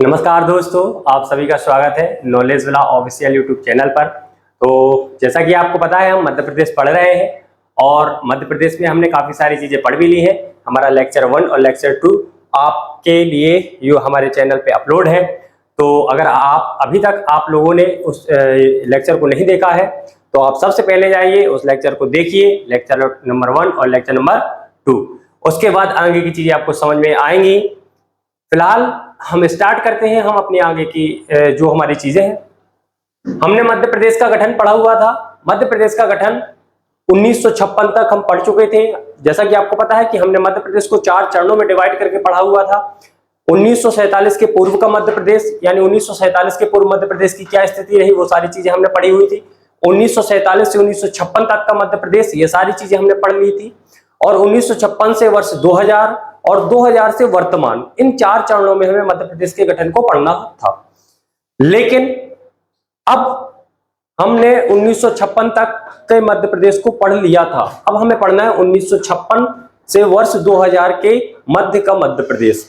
नमस्कार दोस्तों, आप सभी का स्वागत है नॉलेज वाला ऑफिशियल यूट्यूब चैनल पर। तो जैसा कि आपको पता है, हम मध्य प्रदेश पढ़ रहे हैं और मध्य प्रदेश में हमने काफ़ी सारी चीज़ें पढ़ भी ली है। हमारा लेक्चर 1 और लेक्चर 2 आपके लिए जो हमारे चैनल पे अपलोड है। तो अगर आप अभी तक आप लोगों ने उस लेक्चर को नहीं देखा है तो आप सबसे पहले जाइए, उस लेक्चर को देखिए, लेक्चर नंबर 1 और लेक्चर नंबर 2। उसके बाद आगे की चीज़ें आपको समझ में आएंगी। फिलहाल हम स्टार्ट करते हैं। हम अपनी आगे की जो हमारी चीजें हैं, हमने मध्य प्रदेश का गठन पढ़ा हुआ था। मध्य प्रदेश का गठन 1956 तक हम पढ़ चुके थे। जैसा कि आपको पता है कि हमने मध्य प्रदेश को 4 चरणों में डिवाइड करके पढ़ा हुआ था। 1947 के पूर्व का मध्य प्रदेश, यानी 1947 के पूर्व मध्य प्रदेश की क्या स्थिति रही, वो सारी चीजें हमने पढ़ी हुई थी। 1947 से 1956 तक का मध्य प्रदेश, ये सारी चीजें हमने पढ़ ली थी। और 1956 से वर्ष 2000 और 2000 से वर्तमान, इन 4 चरणों में हमें मध्य प्रदेश के गठन को पढ़ना था। लेकिन अब हमने 1956 तक के मध्य प्रदेश को पढ़ लिया था। अब हमें पढ़ना है 1956 से वर्ष 2000 के मध्य का मध्य प्रदेश।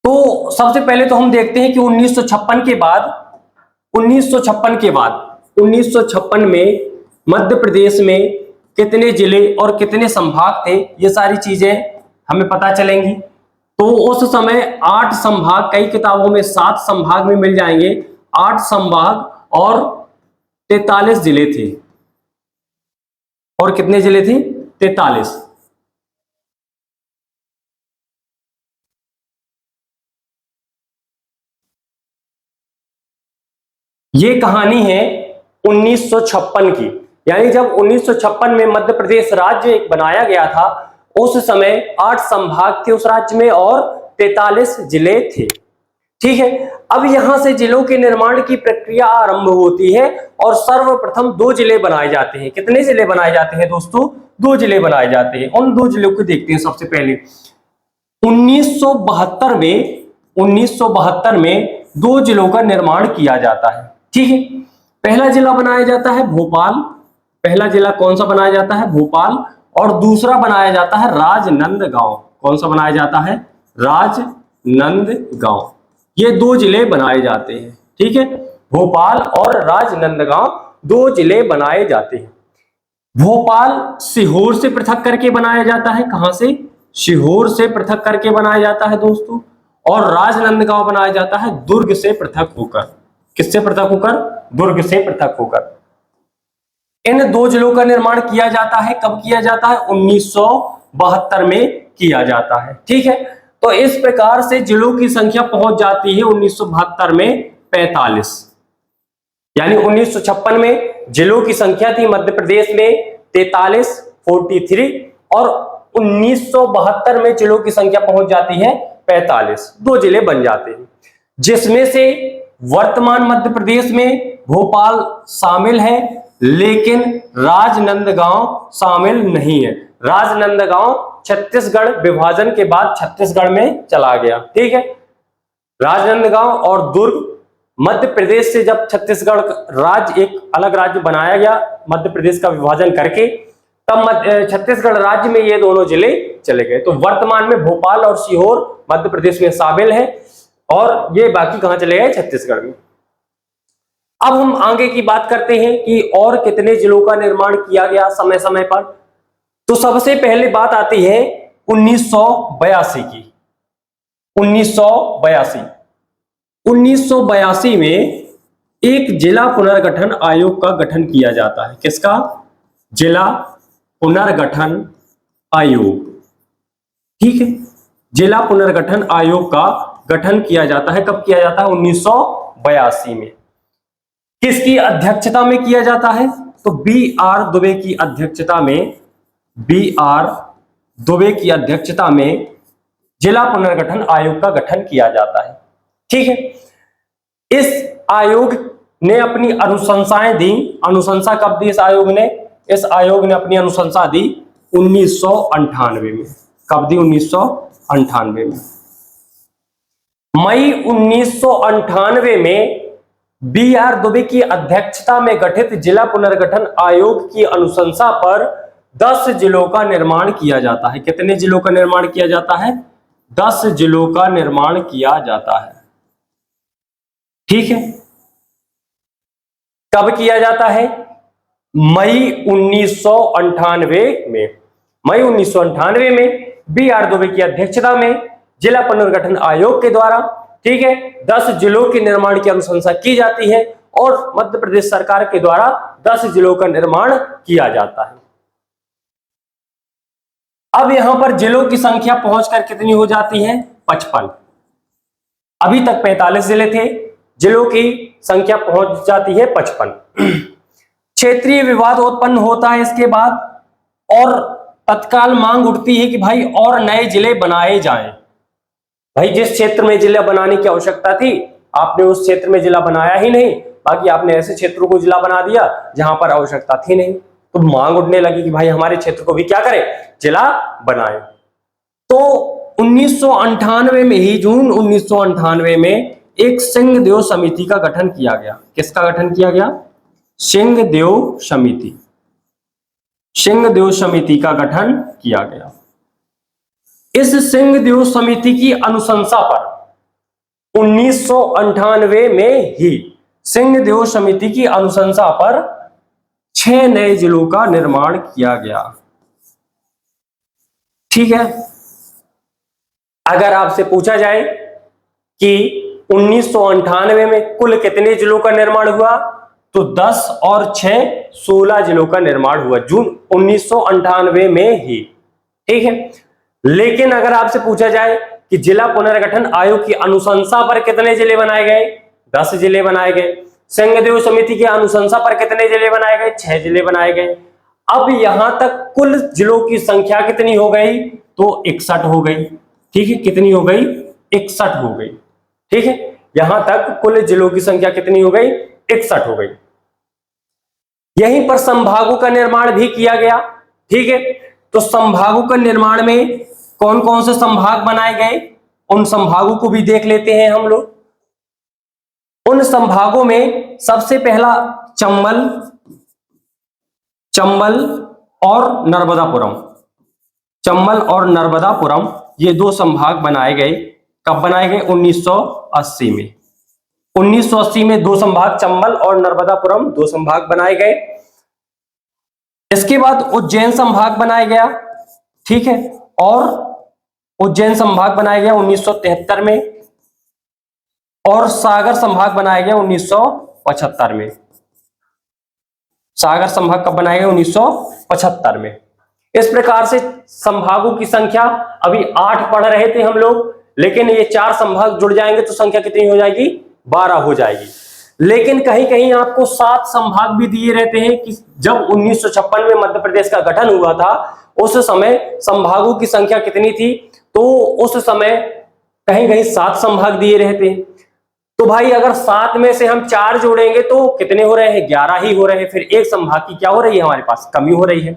तो सबसे पहले तो हम देखते हैं कि 1956 में मध्य प्रदेश में कितने जिले और कितने संभाग थे, ये सारी चीजें हमें पता चलेंगी। तो उस समय 8 संभाग, कई किताबों में 7 संभाग में मिल जाएंगे, 8 संभाग और 43 जिले थे। और कितने जिले थे? 43। ये कहानी है 1956 की, यानी जब 1956 में मध्य प्रदेश राज्य एक बनाया गया था, उस समय 8 संभाग थे उस राज्य में और 43 जिले थे। ठीक है, अब यहां से जिलों के निर्माण की प्रक्रिया आरंभ होती है और सर्वप्रथम 2 जिले बनाए जाते हैं। कितने जिले बनाए जाते हैं दोस्तों? 2 जिले बनाए जाते हैं। उन 2 जिलों को देखते हैं। सबसे पहले 1972 में 2 जिलों का निर्माण किया जाता है। ठीक है, पहला जिला बनाया जाता है भोपाल। पहला जिला कौन सा बनाया जाता है? भोपाल। और दूसरा बनाया जाता है राजनंदगांव। कौन सा बनाया जाता है? राजनंदगांव। ये 2 जिले बनाए जाते हैं। ठीक है, भोपाल और राजनंदगांव 2 जिले बनाए जाते हैं। भोपाल सीहोर से पृथक करके बनाया जाता है। कहां से? सीहोर से पृथक करके बनाया जाता है दोस्तों। और राजनंदगांव बनाया जाता है दुर्ग से पृथक होकर। किससे पृथक होकर? दुर्ग से पृथक होकर। इन 2 जिलों का निर्माण किया जाता है। कब किया जाता है? 1972 में किया जाता है। ठीक है, तो इस प्रकार से जिलों की संख्या पहुंच जाती है 1972 में 45। यानी 1956 में जिलों की संख्या थी मध्य प्रदेश में 43 और 1972 में जिलों की संख्या पहुंच जाती है 45। 2 जिले बन जाते हैं, जिसमें से वर्तमान मध्य प्रदेश में भोपाल शामिल है, लेकिन राजनंदगांव शामिल नहीं है। राजनंदगांव छत्तीसगढ़ विभाजन के बाद छत्तीसगढ़ में चला गया। ठीक है, राजनंदगांव और दुर्ग मध्य प्रदेश से जब छत्तीसगढ़ राज्य एक अलग राज्य बनाया गया मध्य प्रदेश का विभाजन करके, तब छत्तीसगढ़ राज्य में ये दोनों जिले चले गए। तो वर्तमान में भोपाल और सीहोर मध्य प्रदेश में शामिल है और ये बाकी कहां चले गए? छत्तीसगढ़ में। अब हम आगे की बात करते हैं कि और कितने जिलों का निर्माण किया गया समय समय पर। तो सबसे पहले बात आती है 1982 की। 1982 में एक जिला पुनर्गठन आयोग का गठन किया जाता है। किसका? जिला पुनर्गठन आयोग। ठीक है, जिला पुनर्गठन आयोग का गठन किया जाता है। कब किया जाता है? 1982 में। किसकी अध्यक्षता में किया जाता है? तो B.R. दुबे की अध्यक्षता में, B.R. दुबे की अध्यक्षता में जिला पुनर्गठन आयोग का गठन किया जाता है। ठीक है, इस आयोग ने अपनी अनुशंसाएं दी। अनुशंसा कब दी इस आयोग ने? इस आयोग ने अपनी अनुशंसा दी 1998 में। कब दी? 1998 में। मई 1998 में B.R. दुबे की अध्यक्षता में गठित जिला पुनर्गठन आयोग की अनुशंसा पर 10 जिलों का निर्माण किया जाता है। कितने जिलों का निर्माण किया जाता है? 10 जिलों का निर्माण किया जाता है। ठीक है, कब किया जाता है? मई 1998 में। मई 1998 में B.R. दुबे की अध्यक्षता में जिला पुनर्गठन आयोग के द्वारा, ठीक है, 10 जिलों के निर्माण की अनुशंसा की जाती है और मध्य प्रदेश सरकार के द्वारा 10 जिलों का निर्माण किया जाता है। अब यहां पर जिलों की संख्या पहुंचकर कितनी हो जाती है? 55। अभी तक 45 जिले थे, जिलों की संख्या पहुंच जाती है 55। क्षेत्रीय विवाद उत्पन्न होता है इसके बाद और तत्काल मांग उठती है कि भाई और नए जिले बनाए जाएं। भाई जिस क्षेत्र में जिला बनाने की आवश्यकता थी, आपने उस क्षेत्र में जिला बनाया ही नहीं, बाकी आपने ऐसे क्षेत्रों को जिला बना दिया जहां पर आवश्यकता थी नहीं। तो मांग उठने लगी कि भाई हमारे क्षेत्र को भी क्या करें, जिला बनाए। तो 1998 में ही, जून 1998 में एक सिंहदेव समिति का गठन किया गया। किसका गठन किया गया? सिंहदेव समिति। सिंहदेव समिति का गठन किया गया। इस सिंहदेव समिति की अनुशंसा पर 1998 में ही सिंहदेव समिति की अनुशंसा पर 6 नए जिलों का निर्माण किया गया। ठीक है, अगर आपसे पूछा जाए कि 1998 में कुल कितने जिलों का निर्माण हुआ, तो 10 और 6 16 जिलों का निर्माण हुआ जून 1998 में ही। ठीक है, लेकिन अगर आपसे पूछा जाए कि जिला पुनर्गठन आयोग की अनुशंसा पर कितने जिले बनाए गए, 10 जिले बनाए गए। सिंहदेव समिति की अनुशंसा पर कितने जिले बनाए गए? 6 जिले बनाए गए। अब यहां तक कुल जिलों की संख्या कितनी हो गई? तो 61 हो गई। ठीक है, कितनी हो गई? 61 हो गई। ठीक है, यहां तक कुल जिलों की संख्या कितनी हो गई? 61 हो गई। यहीं पर संभागों का निर्माण भी किया गया। ठीक है, तो संभागों का निर्माण में कौन कौन से संभाग बनाए गए, उन संभागों को भी देख लेते हैं हम लोग। उन संभागों में सबसे पहला चंबल और नर्मदापुरम। चंबल और नर्मदापुरम ये 2 संभाग बनाए गए। कब बनाए गए? 1980 में। 1980 में 2 संभाग, चंबल और नर्मदापुरम 2 संभाग बनाए गए। इसके बाद उज्जैन संभाग बनाया गया। ठीक है, और उज्जैन संभाग बनाया गया 1973 में और सागर संभाग बनाया गया 1975 में। सागर संभाग कब बनाया गया? 1975 में। इस प्रकार से संभागों की संख्या अभी 8 पढ़ रहे थे हम लोग, लेकिन ये 4 संभाग जुड़ जाएंगे तो संख्या कितनी हो जाएगी? 12 हो जाएगी। लेकिन कहीं कहीं आपको 7 संभाग भी दिए रहते हैं कि जब 1956 में मध्य प्रदेश का गठन हुआ था उस समय संभागों की संख्या कितनी थी, तो उस समय कहीं कहीं 7 संभाग दिए रहते हैं। तो भाई अगर 7 में से हम 4 जोड़ेंगे तो कितने हो रहे हैं? 11 ही हो रहे हैं। फिर एक संभाग की क्या हो रही है? हमारे पास कमी हो रही है।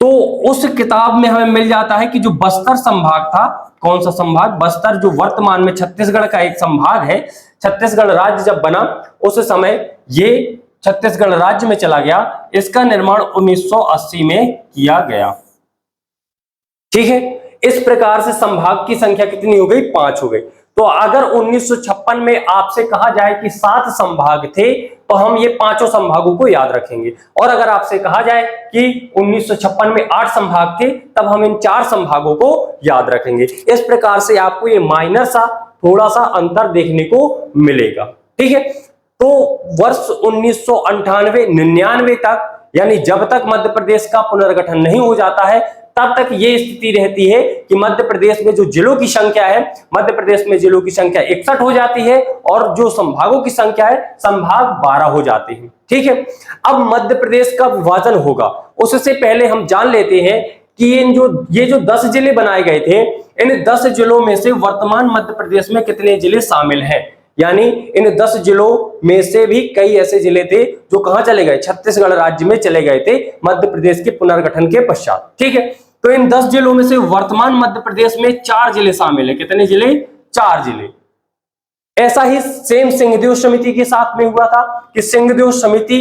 तो उस किताब में हमें मिल जाता है कि जो बस्तर संभाग था, कौन सा संभाग? बस्तर, जो वर्तमान में छत्तीसगढ़ का एक संभाग है। छत्तीसगढ़ राज्य जब बना उस समय ये छत्तीसगढ़ राज्य में चला गया। इसका निर्माण 1980 में किया गया। ठीक है, इस प्रकार से संभाग की संख्या कितनी हो गई? 5 हो गई। तो अगर 1956 में आपसे कहा जाए कि 7 संभाग थे तो हम ये 5 संभागों को याद रखेंगे, और अगर आपसे कहा जाए कि 1956 में 8 संभाग थे तब हम इन 4 संभागों को याद रखेंगे। इस प्रकार से आपको ये माइनर सा थोड़ा सा अंतर देखने को मिलेगा। ठीक है, तो वर्ष 1998-99 तक, यानी जब तक मध्य प्रदेश का पुनर्गठन नहीं हो जाता है तब तक ये स्थिति रहती है कि मध्य प्रदेश में जो जिलों की संख्या है, मध्य प्रदेश में जिलों की संख्या 61 हो जाती है और जो संभागों की संख्या है संभाग 12 हो जाते हैं। ठीक है, अब मध्य प्रदेश का विभाजन होगा उससे पहले हम जान लेते हैं कि ये जो 10 जिले बनाए गए थे, इन 10 जिलों में से वर्तमान मध्य प्रदेश में कितने जिले शामिल हैं। यानी इन 10 जिलों में से भी कई ऐसे जिले थे जो कहां चले गए? छत्तीसगढ़ राज्य में चले गए थे मध्य प्रदेश के पुनर्गठन के पश्चात। ठीक है, तो इन 10 जिलों में से वर्तमान मध्य प्रदेश में 4 जिले शामिल है। कितने जिले? 4 जिले। ऐसा ही सेम सिंहदेव समिति के साथ में हुआ था कि सिंहदेव समिति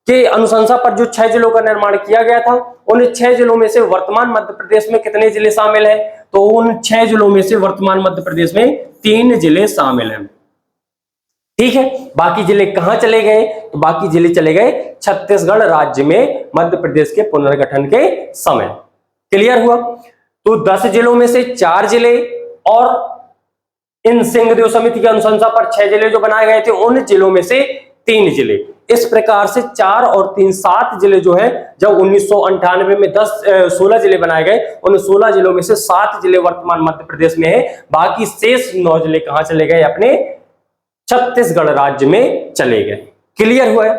के अनुशंसा पर जो 6 जिलों का निर्माण किया गया था, उन 6 जिलों में से वर्तमान मध्य प्रदेश में कितने जिले शामिल हैं? तो उन 6 जिलों में से वर्तमान मध्य प्रदेश में 3 जिले शामिल हैं। ठीक है, बाकी जिले कहां चले गए? तो बाकी जिले चले गए छत्तीसगढ़ राज्य में मध्य प्रदेश के पुनर्गठन के समय। क्लियर हुआ? तो 10 जिलों में से 4 जिले और इन सिंहदेव समिति की अनुशंसा पर 6 जिले जो बनाए गए थे, उन जिलों में से 3 जिले। इस प्रकार से 4 और 3 7 जिले जो है, जब 1998 में 16 जिले बनाए गए, उन 16 जिलों में से 7 जिले वर्तमान मध्य प्रदेश में है, बाकी शेष 9 जिले कहां चले गए? अपने छत्तीसगढ़ राज्य में चले गए। क्लियर हुआ है?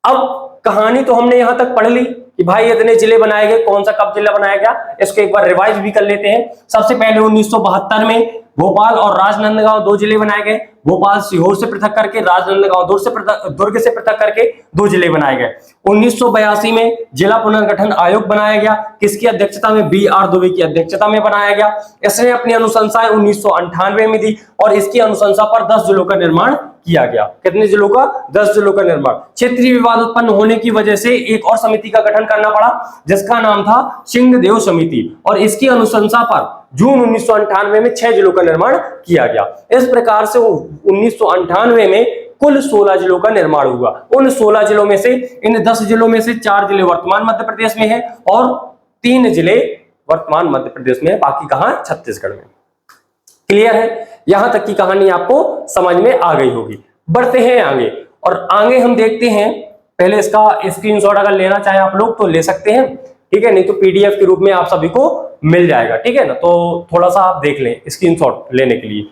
अब कहानी तो हमने यहां तक पढ़ ली कि भाई इतने जिले बनाए गए, कौन सा कब जिला बनाया गया, इसको एक बार रिवाइज भी कर लेते हैं। सबसे पहले 1972 में भोपाल और राजनांदगांव 2 जिले बनाए गए। भोपाल सीहोर से पृथक करके, राजनांदगांव दुर्ग से पृथक करके 2 जिले बनाए गए। 1982 में जिला पुनर्गठन आयोग बनाया गया, किसकी अध्यक्षता में? BR दुबे की अध्यक्षता में बनाया गया। इसने अपनी अनुशंसाएं 1998 में दी और इसकी अनुशंसा पर 10 जिलों का निर्माण किया गया। कितने जिलों का? 10 जिलों का निर्माण। क्षेत्रीय विवाद उत्पन्न होने की वजह से एक और समिति का गठन करना पड़ा, जिसका नाम था सिंहदेव समिति, और इसकी अनुशंसा पर जून 1998 में 6 जिलों का निर्माण किया गया। इस प्रकार से 1998 में कुल 16 जिलों का निर्माण हुआ। उन 16 जिलों में से, इन 10 जिलों में से 4 जिले वर्तमान मध्य प्रदेश में है और 3 जिले वर्तमान मध्य प्रदेश में है, बाकी कहां? छत्तीसगढ़ में। क्लियर है? यहां तक की कहानी आपको समझ में आ गई होगी। बढ़ते हैं आगे, और आगे हम देखते हैं। पहले इसका स्क्रीनशॉट अगर लेना चाहे आप लोग तो ले सकते हैं, ठीक है, नहीं तो PDF के रूप में आप सभी को मिल जाएगा, ठीक है ना। तो थोड़ा सा आप देख लें स्क्रीनशॉट लेने के लिए।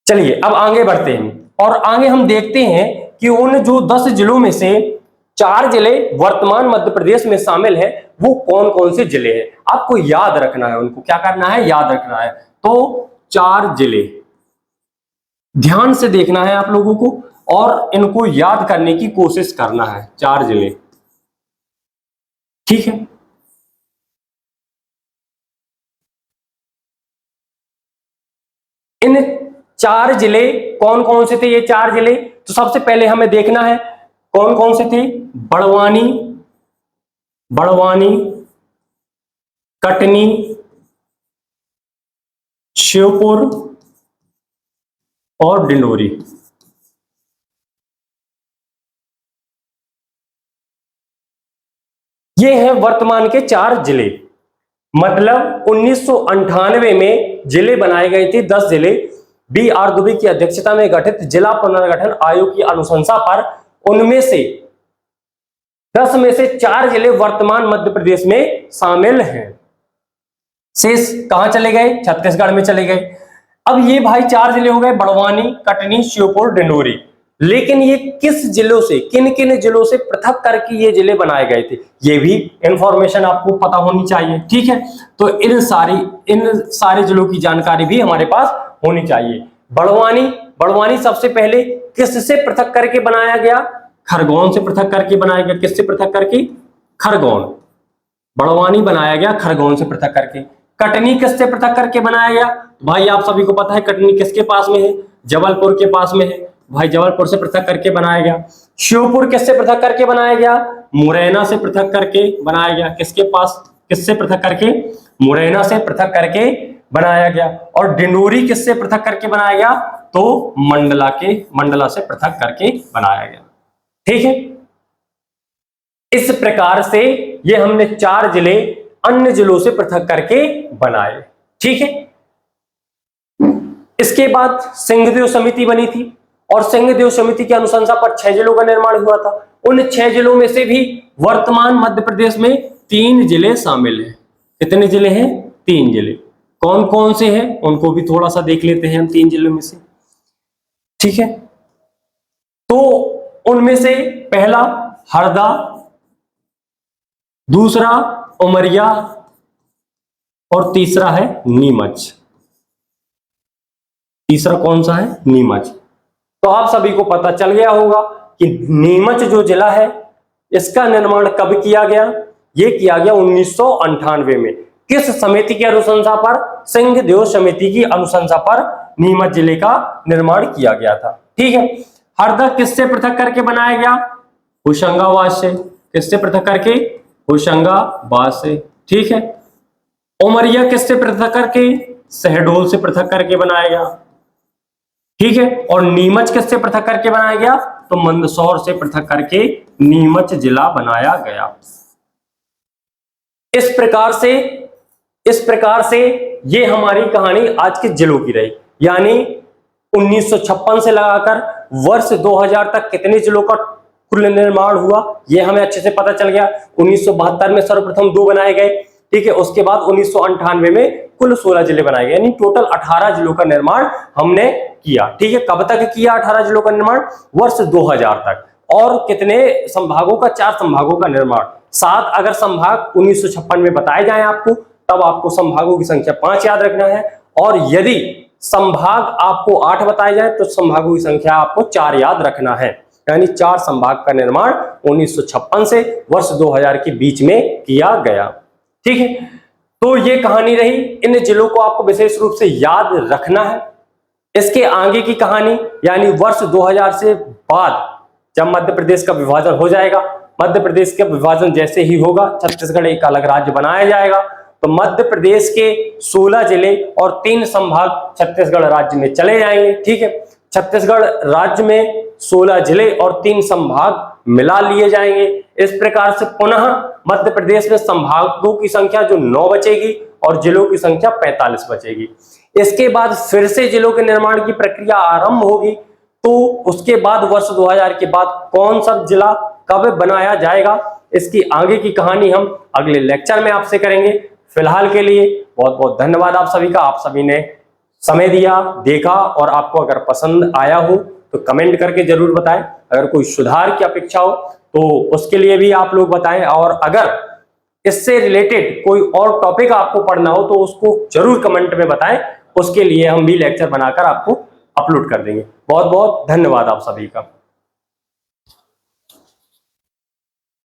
चलिए अब आगे बढ़ते हैं, और आगे हम देखते हैं कि उन जो 10 जिलों में से 4 जिले वर्तमान मध्य प्रदेश में शामिल है, वो कौन कौन से जिले हैं। आपको याद रखना है, उनको क्या करना है? याद रखना है। तो 4 जिले ध्यान से देखना है आप लोगों को, और इनको याद करने की कोशिश करना है। 4 जिले, ठीक है। इन 4 जिले कौन कौन से थे? ये 4 जिले तो सबसे पहले हमें देखना है कौन कौन से थे। बड़वानी, कटनी, श्योपुर और डिंडोरी। ये हैं वर्तमान के 4 जिले। मतलब 1998 में जिले बनाए गए थे 10 जिले। BR दुबे की अध्यक्षता में गठित जिला पुनर्गठन आयोग की अनुशंसा पर उनमें से 10 में से 4 जिले वर्तमान मध्य प्रदेश में शामिल हैं। शेष कहां चले गए? छत्तीसगढ़ में चले गए। अब ये भाई 4 जिले हो गए, बड़वानी, कटनी, श्योपुर, डिंडोरी। लेकिन ये किस जिलों से, किन किन जिलों से पृथक करके ये जिले बनाए गए थे, ये भी इंफॉर्मेशन आपको पता होनी चाहिए, ठीक है। तो इन सारे जिलों की जानकारी भी हमारे पास होनी चाहिए। बड़वानी सबसे पहले किससे पृथक करके बनाया गया? खरगोन से पृथक करके बनाया गया। किससे पृथक करके? खरगोन। बड़वानी बनाया गया खरगोन से पृथक करके। कटनी किससे पृथक करके बनाया गया? भाई आप सभी को पता है कटनी किसके पास में है? जबलपुर के पास में है। भाई जबलपुर से पृथक करके बनाया गया। श्योपुर किससे पृथक करके बनाया गया? मुरैना से पृथक करके बनाया गया। किससे पृथक करके? मुरैना से पृथक करके बनाया गया। और डिंडोरी किससे पृथक करके बनाया गया? तो मंडला से पृथक करके बनाया गया, ठीक है। इस प्रकार से ये हमने 4 जिले अन्य जिलों से पृथक करके बनाए, ठीक है। इसके बाद सिंहदेव समिति बनी थी और सिंहदेव समिति की अनुशंसा पर 6 जिलों का निर्माण हुआ था। उन 6 जिलों में से भी वर्तमान मध्य प्रदेश में 3 जिले शामिल हैं। कितने जिले हैं? 3 जिले। कौन कौन से हैं उनको भी थोड़ा सा देख लेते हैं हम 3 जिलों में से, ठीक है। तो उनमें से पहला हरदा, दूसरा उमरिया और तीसरा है नीमच। तीसरा कौन सा है? नीमच। तो आप सभी को पता चल गया होगा कि नीमच जो जिला है इसका निर्माण कब किया गया? ये किया गया 1998 में। किस समिति की अनुशंसा पर? सिंहदेव समिति की अनुशंसा पर नीमच जिले का निर्माण किया गया था, ठीक है। हरदा किससे पृथक करके बनाया गया? होशंगाबाद से। किससे पृथक करके? होशंगाबाद से। ठीक है। उमरिया किससे पृथक करके? शहडोल से पृथक करके बनाया गया। ठीक है। और नीमच किससे पृथक करके बनाया गया? तो मंदसौर से पृथक करके नीमच जिला बनाया गया। इस प्रकार से ये हमारी कहानी आज के जिलों की रही। यानी 1956 से लगाकर वर्ष 2000 तक कितने जिलों का कुल निर्माण हुआ, ये हमें अच्छे से पता चल गया। 1972 में सर्वप्रथम 2 बनाए गए। ठीक है। उसके बाद 1998 में कुल 16 जिले बनाए गए, यानी टोटल 18 जिलों का निर्माण हमने किया। ठीक है। कब तक किया 18 जिलों का निर्माण? वर्ष 2000 तक। और कितने संभागों का? 4 संभागों का निर्माण। 7 अगर संभाग 1956 में बताए जाएं आपको, तब आपको संभागों की संख्या 5 याद रखना है। और यदि संभाग आपको 8 बताए जाए तो संभागों की संख्या आपको 4 याद रखना है। यानी 4 संभाग का निर्माण 1956 से वर्ष 2000 के बीच में किया गया। ठीक है। तो ये कहानी रही। इन जिलों को आपको विशेष रूप से याद रखना है। इसके आगे की कहानी, यानी वर्ष 2000 से बाद जब मध्य प्रदेश का विभाजन हो जाएगा, मध्य प्रदेश का विभाजन जैसे ही होगा, छत्तीसगढ़ एक अलग राज्य बनाया जाएगा, तो मध्य प्रदेश के 16 जिले और 3 संभाग छत्तीसगढ़ राज्य में चले जाएंगे। ठीक है। छत्तीसगढ़ राज्य में 16 जिले और 3 संभाग मिला लिए जाएंगे। इस प्रकार से पुनः मध्य प्रदेश में संभागों की संख्या जो 9 बचेगी और जिलों की संख्या 45 बचेगी। इसके बाद फिर से जिलों के निर्माण की प्रक्रिया आरंभ होगी। तो उसके बाद वर्ष 2000 के बाद कौन सा जिला कब बनाया जाएगा, इसकी आगे की कहानी हम अगले लेक्चर में आपसे करेंगे। फिलहाल के लिए बहुत बहुत धन्यवाद आप सभी का। आप सभी ने समय दिया, देखा, और आपको अगर पसंद आया हो तो कमेंट करके जरूर बताएं। अगर कोई सुधार की अपेक्षा हो तो उसके लिए भी आप लोग बताएं। और अगर इससे रिलेटेड कोई और टॉपिक आपको पढ़ना हो तो उसको जरूर कमेंट में बताएं। उसके लिए हम भी लेक्चर बनाकर आपको अपलोड कर देंगे। बहुत बहुत धन्यवाद आप सभी का।